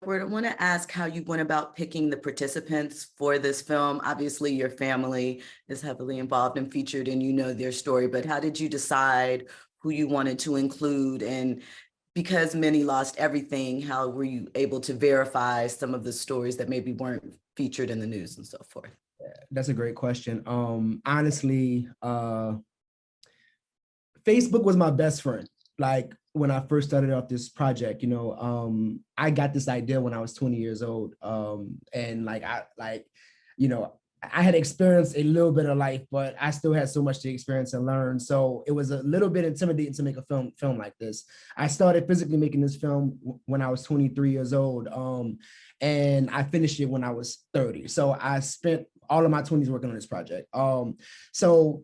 I want to ask how you went about picking the participants for this film. Obviously, your family is heavily involved and featured, and you know their story, but how did you decide who you wanted to include? And because many lost everything, how were you able to verify some of the stories that maybe weren't featured in the news and so forth? That's a great question. Honestly, Facebook was my best friend. Like when I first started off this project, I got this idea when I was 20 years old. And I had experienced a little bit of life, but I still had so much to experience and learn. So it was a little bit intimidating to make a film like this. I started physically making this film when I was 23 years old. And I finished it when I was 30. So I spent all of my 20s working on this project. So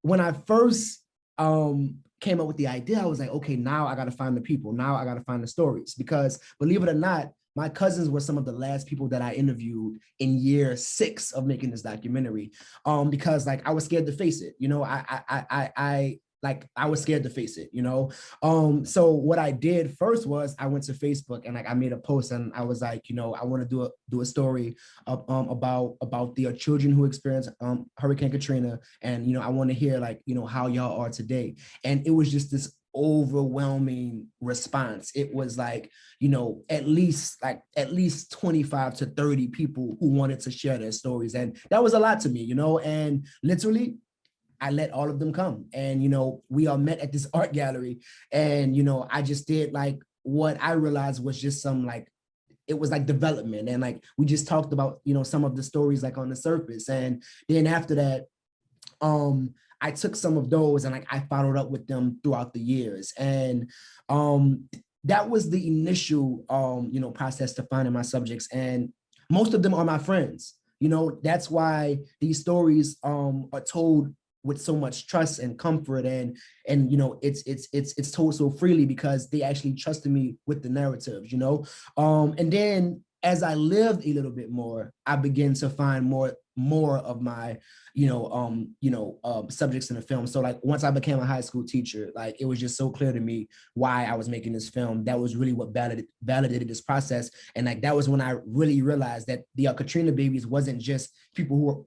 when I first came up with the idea, I was like, okay, now I got to find the people. Now I got to find the stories, because believe it or not, my cousins were some of the last people that I interviewed in year 6 of making this documentary. Because like I was scared to face it. I was scared to face it, So what I did first was I went to Facebook and like I made a post and I was like, I want to do a story about the children who experienced Hurricane Katrina, and I want to hear like how y'all are today. And it was just this overwhelming response. It was like at least 25 to 30 people who wanted to share their stories, and that was a lot to me, and literally I let all of them come. And, we all met at this art gallery, and, I just did like what I realized was just it was like development. And like, we just talked about, some of the stories like on the surface. And then after that, I took some of those and like, I followed up with them throughout the years. And that was the initial, process to finding my subjects. And most of them are my friends. That's why these stories are told with so much trust and comfort, and it's told so freely because they actually trusted me with the narratives, and then as I lived a little bit more, I began to find more of my subjects in the film. So like once I became a high school teacher, like it was just so clear to me why I was making this film. That was really what validated this process. And like that was when I really realized that the Katrina Babies wasn't just people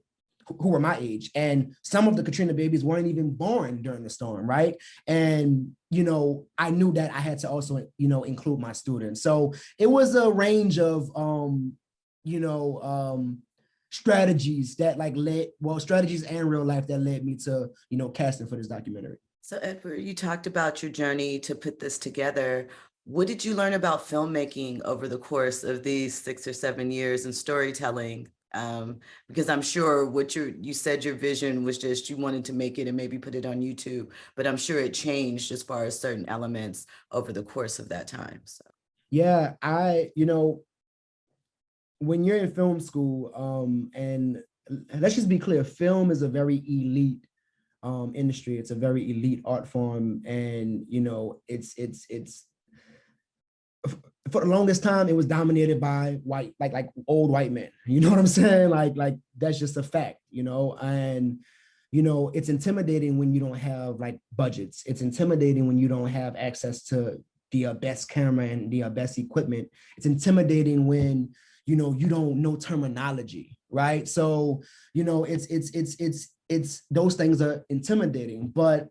who were my age. And some of the Katrina Babies weren't even born during the storm, right? And, I knew that I had to also, include my students. So it was a range of, strategies that strategies and real life that led me to, casting for this documentary. So Edward, you talked about your journey to put this together. What did you learn about filmmaking over the course of these 6 or 7 years in storytelling? Because I'm sure what you said your vision was just you wanted to make it and maybe put it on YouTube, but I'm sure it changed as far as certain elements over the course of that time. So yeah, when you're in film school, and let's just be clear, film is a very elite industry. It's a very elite art form, and it's for the longest time, it was dominated by white, like old white men. You know what I'm saying? Like that's just a fact, and it's intimidating when you don't have like budgets. It's intimidating when you don't have access to the best camera and the best equipment. It's intimidating when you don't know terminology, right? So it's those things are intimidating. But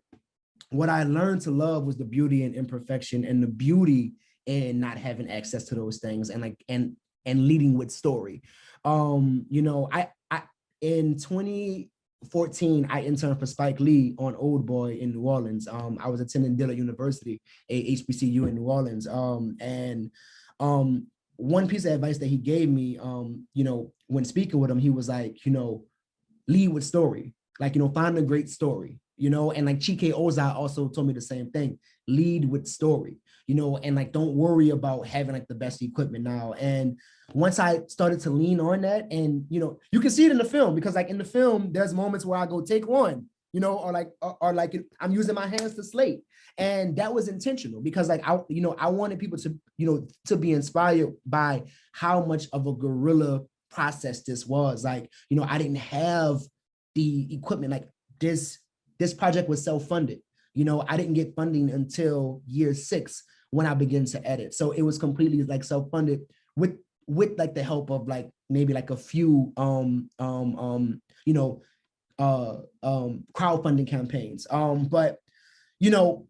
what I learned to love was the beauty and imperfection, and the beauty and not having access to those things, and leading with story. I in 2014, I interned for Spike Lee on Old Boy in New Orleans. I was attending Dillard University, a HBCU in New Orleans. One piece of advice that he gave me, when speaking with him, he was like, lead with story, find a great story, and like Chike Ozai also told me the same thing, lead with story, and like, don't worry about having like the best equipment now. And once I started to lean on that, and, you can see it in the film, because like in the film, there's moments where I go take one, or like I'm using my hands to slate. And that was intentional, because like, I wanted people to, to be inspired by how much of a guerrilla process this was. Like, I didn't have the equipment. Like this project was self-funded. I didn't get funding until year 6 when I began to edit. So it was completely like self-funded with like the help of like maybe like a few you know crowdfunding campaigns. But you know,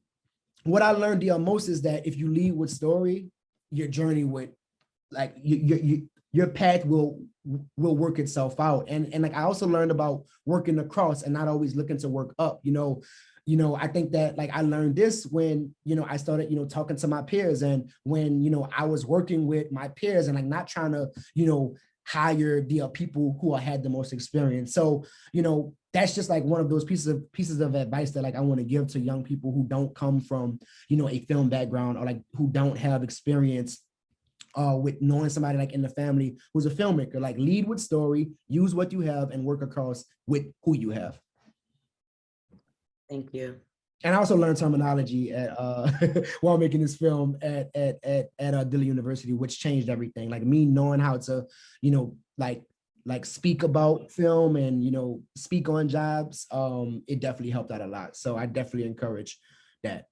what I learned the most is that if you lead with story, your journey would like your path will work itself out. And like I also learned about working across and not always looking to work up. I think that like I learned this when I started talking to my peers, and when I was working with my peers and like not trying to hire the people who had the most experience. So that's just like one of those pieces of advice that like I want to give to young people who don't come from a film background, or like who don't have experience with knowing somebody like in the family who's a filmmaker. Like, lead with story, use what you have, and work across with who you have. Thank you. And I also learned terminology at while making this film at Dillon University, which changed everything. Like me knowing how to, like speak about film and speak on jobs, it definitely helped out a lot. So I definitely encourage that.